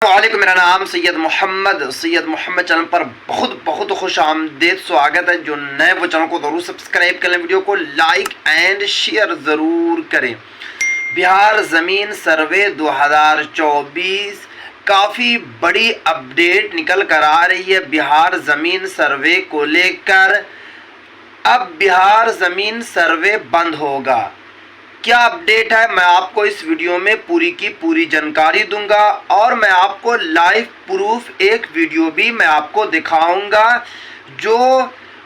वालेकुम, मेरा नाम सैयद मोहम्मद चैनल पर बहुत बहुत खुश आमदेद स्वागत है। जो नए वो चैनल को ज़रूर सब्सक्राइब करें, वीडियो को लाइक एंड शेयर ज़रूर करें। बिहार ज़मीन सर्वे 2024 काफ़ी बड़ी अपडेट निकल कर आ रही है बिहार ज़मीन सर्वे को लेकर। अब बिहार ज़मीन सर्वे बंद होगा। क्या अपडेट है, मैं आपको इस वीडियो में पूरी की पूरी जानकारी दूंगा और मैं आपको लाइव प्रूफ एक वीडियो भी मैं आपको दिखाऊंगा। जो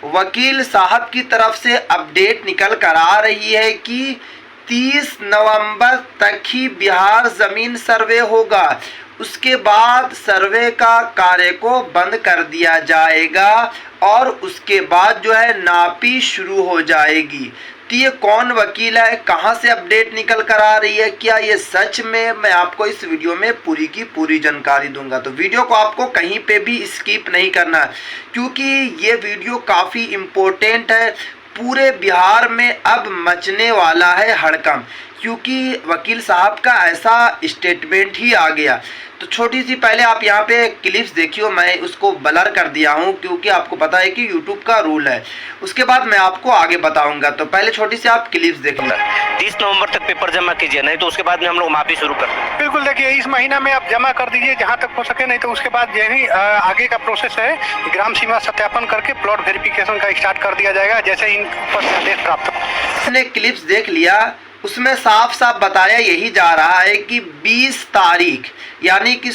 वकील साहब की तरफ से अपडेट निकल कर आ रही है कि 30 नवंबर तक ही बिहार ज़मीन सर्वे होगा, उसके बाद सर्वे का कार्य को बंद कर दिया जाएगा और उसके बाद जो है नापी शुरू हो जाएगी। तो ये कौन वकील है, कहां से अपडेट निकल कर आ रही है, क्या ये सच में, मैं आपको इस वीडियो में पूरी की पूरी जानकारी दूंगा। तो वीडियो को आपको कहीं पे भी स्किप नहीं करना है, क्योंकि ये वीडियो काफ़ी इम्पोर्टेंट है। पूरे बिहार में अब मचने वाला है हड़कंप, क्योंकि वकील साहब का ऐसा स्टेटमेंट ही आ गया। तो छोटी सी पहले आप यहाँ पे क्लिप्स देखियो, मैं उसको ब्लर कर दिया हूँ क्योंकि आपको पता है कि यूट्यूब का रूल है। उसके बाद मैं आपको आगे बताऊंगा। तो पहले छोटी सी आप क्लिप्स देखिए। 30 नवंबर तक पेपर जमा कीजिए, नहीं तो उसके बाद में हम लोग माफी शुरू कर देंगे। बिल्कुल, देखिए इस महीना में आप जमा कर दीजिए जहां तक हो सके, नहीं तो उसके बाद यही आगे का प्रोसेस है। ग्राम सीमा सत्यापन करके प्लॉट वेरिफिकेशन का स्टार्ट कर दिया जाएगा जैसे ही ऊपर से आदेश प्राप्त हो। मैंने क्लिप्स देख लिया, उसमें साफ साफ बताया यही जा रहा है कि 20 तारीख यानी कि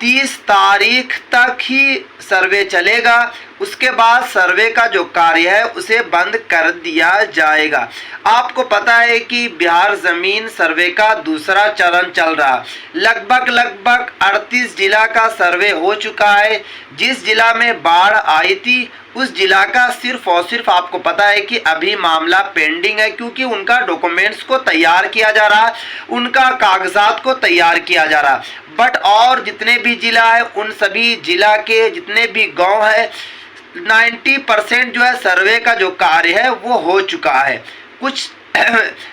30 तारीख तक ही सर्वे चलेगा। उसके बाद सर्वे का जो कार्य है उसे बंद कर दिया जाएगा। आपको पता है कि बिहार ज़मीन सर्वे का दूसरा चरण चल रहा, लगभग 38 जिला का सर्वे हो चुका है। जिस जिला में बाढ़ आई थी उस जिला का सिर्फ और सिर्फ आपको पता है कि अभी मामला पेंडिंग है, क्योंकि उनका डॉक्यूमेंट्स को तैयार किया जा रहा, उनका कागजात को तैयार किया जा रहा। बट और जितने भी जिला है उन सभी जिला के जितने भी गांव है 90% जो है सर्वे का जो कार्य है वो हो चुका है। कुछ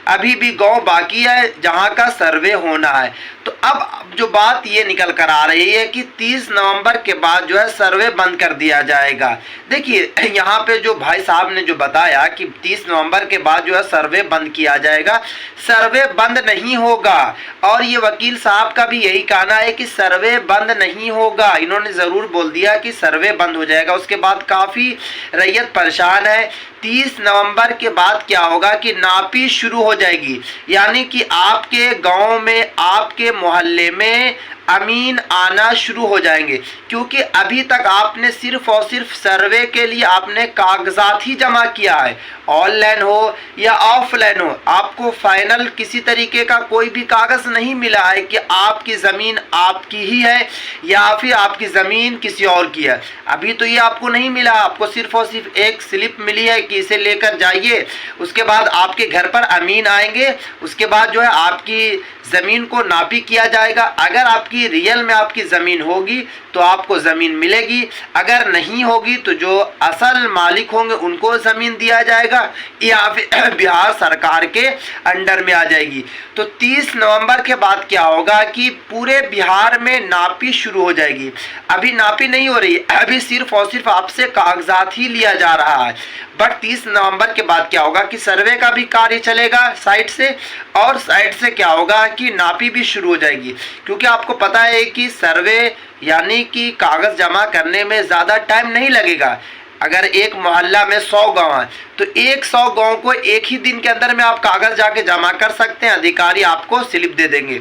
अभी भी गांव बाकी है जहां का सर्वे होना है। तो अब जो बात ये निकल कर आ रही है कि 30 नवंबर के बाद जो है सर्वे बंद कर दिया जाएगा। देखिए यहाँ पे जो भाई साहब ने जो बताया कि 30 नवंबर के बाद जो है सर्वे बंद किया जाएगा, सर्वे बंद नहीं होगा। और ये वकील साहब का भी यही कहना है कि सर्वे बंद नहीं होगा। इन्होंने ज़रूर बोल दिया कि सर्वे बंद हो जाएगा। उसके बाद काफ़ी रैयत परेशान है। 30 नवंबर के बाद क्या होगा कि नापी शुरू हो जाएगी, यानी कि आपके गांव में, आपके मोहल्ले में अमीन आना शुरू हो जाएंगे। क्योंकि अभी तक आपने सिर्फ और सिर्फ सर्वे के लिए आपने कागजात ही जमा किया है, ऑनलाइन हो या ऑफलाइन हो, आपको फाइनल किसी तरीके का कोई भी कागज़ नहीं मिला है कि आपकी ज़मीन आपकी ही है या फिर आपकी ज़मीन किसी और की है। अभी तो ये आपको नहीं मिला, आपको सिर्फ और सिर्फ एक स्लिप मिली है कि इसे लेकर जाइए। उसके बाद आपके घर पर अमीन आएंगे, उसके बाद जो है आपकी ज़मीन को नापी किया जाएगा। अगर आपकी रियल में आपकी ज़मीन होगी तो आपको ज़मीन मिलेगी, अगर नहीं होगी तो जो असल मालिक होंगे उनको ज़मीन दिया जाएगा या फिर बिहार सरकार के अंडर में आ जाएगी। तो 30 नवंबर के बाद क्या होगा कि पूरे बिहार में नापी शुरू हो जाएगी। अभी नापी नहीं हो रही, अभी सिर्फ और सिर्फ आपसे कागजात ही लिया जा रहा है। बट 30 नवंबर के बाद क्या होगा कि सर्वे का भी कार्य चलेगा साइड से, और साइड से क्या होगा कि नापी भी शुरू हो जाएगी। क्योंकि आपको पता है कि सर्वे यानी कि कागज़ जमा करने में ज़्यादा टाइम नहीं लगेगा। अगर एक मोहल्ला में 100 गांव है तो 100 गांव को एक ही दिन के अंदर में आप कागज़ जाके जमा कर सकते हैं, अधिकारी आपको स्लिप दे देंगे।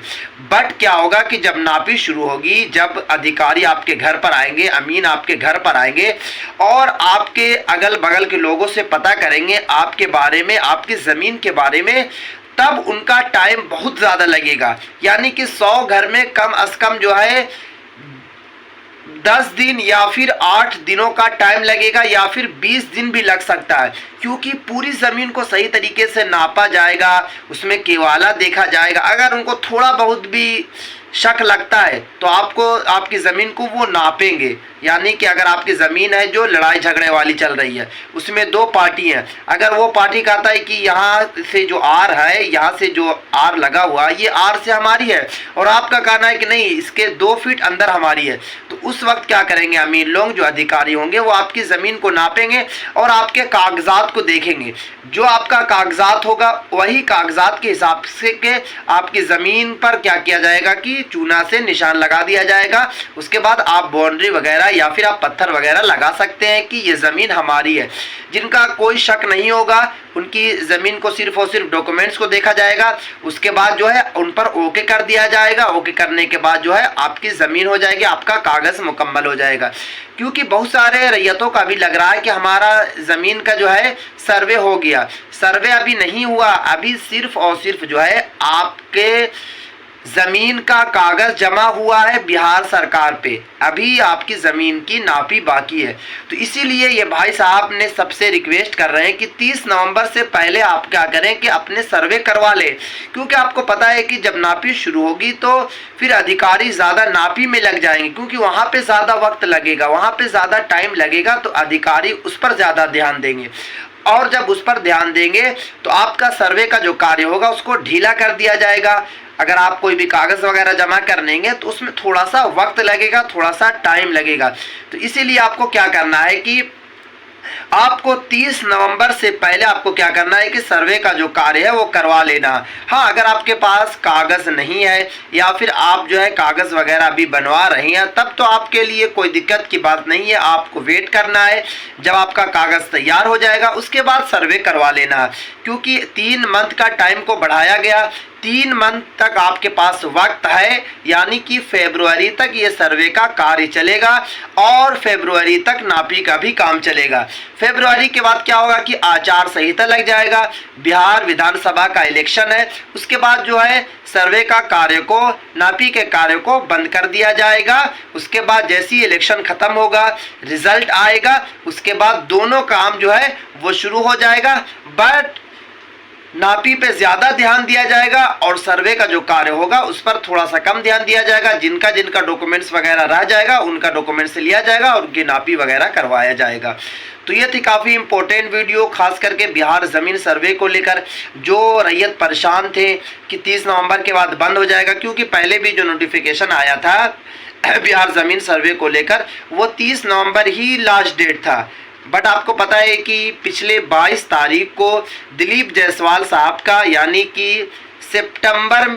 बट क्या होगा कि जब नापी शुरू होगी, जब अधिकारी आपके घर पर आएंगे, अमीन आपके घर पर आएंगे और आपके अगल बगल के लोगों से पता करेंगे आपके बारे में, आपकी ज़मीन के बारे में, तब उनका टाइम बहुत ज़्यादा लगेगा। यानी कि 100 घर में कम अज़ कम जो है 10 दिन या फिर 8 दिनों का टाइम लगेगा या फिर 20 दिन भी लग सकता है, क्योंकि पूरी ज़मीन को सही तरीके से नापा जाएगा, उसमें केवाला देखा जाएगा। अगर उनको थोड़ा बहुत भी शक लगता है तो आपको आपकी ज़मीन को वो नापेंगे। यानी कि अगर आपकी ज़मीन है जो लड़ाई झगड़े वाली चल रही है, उसमें दो पार्टी हैं, अगर वो पार्टी कहता है कि यहाँ से जो आर है, यहाँ से जो आर लगा हुआ ये आर से हमारी है, और आपका कहना है कि नहीं इसके 2 फीट अंदर हमारी है, तो उस वक्त क्या करेंगे अमीर लोग जो अधिकारी होंगे वो आपकी ज़मीन को नापेंगे और आपके कागजात को देखेंगे। जो आपका कागजात होगा वही कागजात के हिसाब से के आपकी ज़मीन पर क्या किया जाएगा कि चूना से निशान लगा दिया जाएगा। उसके बाद आप बाउंड्री वगैरह या फिर आप पत्थर वगैरह लगा सकते हैं कि ये ज़मीन हमारी है। जिनका कोई शक नहीं होगा उनकी ज़मीन को सिर्फ और सिर्फ डॉक्यूमेंट्स को देखा जाएगा, उसके बाद जो है उन पर ओके कर दिया जाएगा। ओके करने के बाद जो है आपकी ज़मीन हो जाएगी, आपका कागज़ मुकम्मल हो जाएगा। क्योंकि बहुत सारे रैयतों का भी लग रहा है कि हमारा ज़मीन का जो है सर्वे हो गया, सर्वे अभी नहीं हुआ, अभी सिर्फ और सिर्फ जो है आपके ज़मीन का कागज़ जमा हुआ है बिहार सरकार पे, अभी आपकी ज़मीन की नापी बाकी है। तो इसीलिए ये भाई साहब ने सबसे रिक्वेस्ट कर रहे हैं कि 30 नवंबर से पहले आप क्या करें कि अपने सर्वे करवा लें, क्योंकि आपको पता है कि जब नापी शुरू होगी तो फिर अधिकारी ज़्यादा नापी में लग जाएंगे, क्योंकि वहाँ पे ज़्यादा वक्त लगेगा, वहाँ पे ज़्यादा टाइम लगेगा, तो अधिकारी उस पर ज़्यादा ध्यान देंगे। और जब उस पर ध्यान देंगे तो आपका सर्वे का जो कार्य होगा उसको ढीला कर दिया जाएगा। अगर आप कोई भी कागज़ वगैरह जमा कर लेंगे तो उसमें थोड़ा सा वक्त लगेगा, थोड़ा सा टाइम लगेगा। तो इसीलिए आपको क्या करना है कि आपको 30 नवंबर से पहले आपको क्या करना है कि सर्वे का जो कार्य है वो करवा लेना। हाँ, अगर आपके पास कागज़ नहीं है या फिर आप जो है कागज़ वगैरह अभी बनवा रही हैं तब तो आपके लिए कोई दिक्कत की बात नहीं है, आपको वेट करना है। जब आपका कागज़ तैयार हो जाएगा उसके बाद सर्वे करवा लेना, क्योंकि 3 मंथ का टाइम को बढ़ाया गया। 3 मंथ तक आपके पास वक्त है, यानी कि फरवरी तक ये सर्वे का कार्य चलेगा और फरवरी तक नापी का भी काम चलेगा। फरवरी के बाद क्या होगा कि आचार संहिता लग जाएगा, बिहार विधानसभा का इलेक्शन है, उसके बाद जो है सर्वे का कार्य को, नापी के कार्य को बंद कर दिया जाएगा। उसके बाद जैसे ही इलेक्शन खत्म होगा, रिजल्ट आएगा, उसके बाद दोनों काम जो है वो शुरू हो जाएगा। बट नापी पे ज़्यादा ध्यान दिया जाएगा और सर्वे का जो कार्य होगा उस पर थोड़ा सा कम ध्यान दिया जाएगा। जिनका जिनका डॉक्यूमेंट्स वगैरह रह जाएगा उनका डॉक्यूमेंट्स लिया जाएगा और उनकी नापी वगैरह करवाया जाएगा। तो ये थी काफ़ी इम्पोर्टेंट वीडियो, खास करके बिहार ज़मीन सर्वे को लेकर। जो रैयत परेशान थे कि 30 नवंबर के बाद बंद हो जाएगा, क्योंकि पहले भी जो नोटिफिकेशन आया था बिहार ज़मीन सर्वे को लेकर वो 30 नवंबर ही लास्ट डेट था। बट आपको पता है कि पिछले 22 तारीख को दिलीप जायसवाल साहब का, यानी कि सितंबर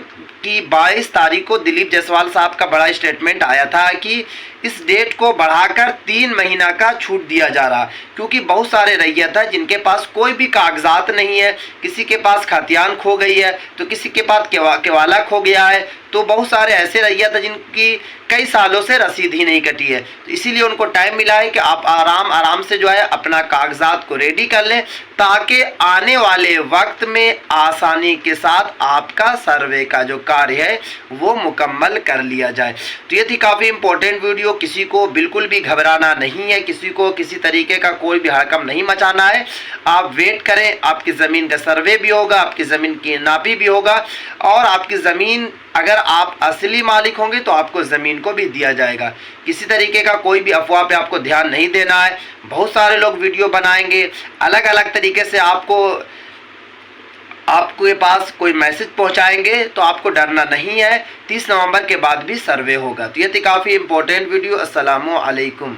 की 22 तारीख को दिलीप जायसवाल साहब का बड़ा स्टेटमेंट आया था कि इस डेट को बढ़ाकर 3 महीना का छूट दिया जा रहा, क्योंकि बहुत सारे रैयत है जिनके पास कोई भी कागजात नहीं है, किसी के पास खतियान खो गई है तो किसी के पास केवाला खो गया है, तो बहुत सारे ऐसे रैयत है जिनकी कई सालों से रसीद ही नहीं कटी है। तो इसीलिए उनको टाइम मिला है कि आप आराम से जो है अपना कागजात को रेडी कर लें, ताकि आने वाले वक्त में आसानी के साथ आपका सर्वे का जो कार्य है वो मुकम्मल कर लिया जाए। तो ये थी काफ़ी इम्पोर्टेंट वीडियो। किसी को बिल्कुल भी घबराना नहीं है, किसी को किसी तरीके का कोई भी हड़कंप नहीं मचाना है। आप वेट करें, आपकी ज़मीन का सर्वे भी होगा, आपकी ज़मीन की नापी भी होगा, और आपकी ज़मीन अगर आप असली मालिक होंगे तो आपको ज़मीन को भी दिया जाएगा। किसी तरीके का कोई भी अफवाह पे आपको ध्यान नहीं देना है। बहुत सारे लोग वीडियो बनाएंगे, अलग अलग तरीके से आपके पास कोई मैसेज पहुंचाएंगे, तो आपको डरना नहीं है। 30 नवंबर के बाद भी सर्वे होगा। तो ये थी काफ़ी इंपॉर्टेंट वीडियो। अस्सलामु अलैकुम।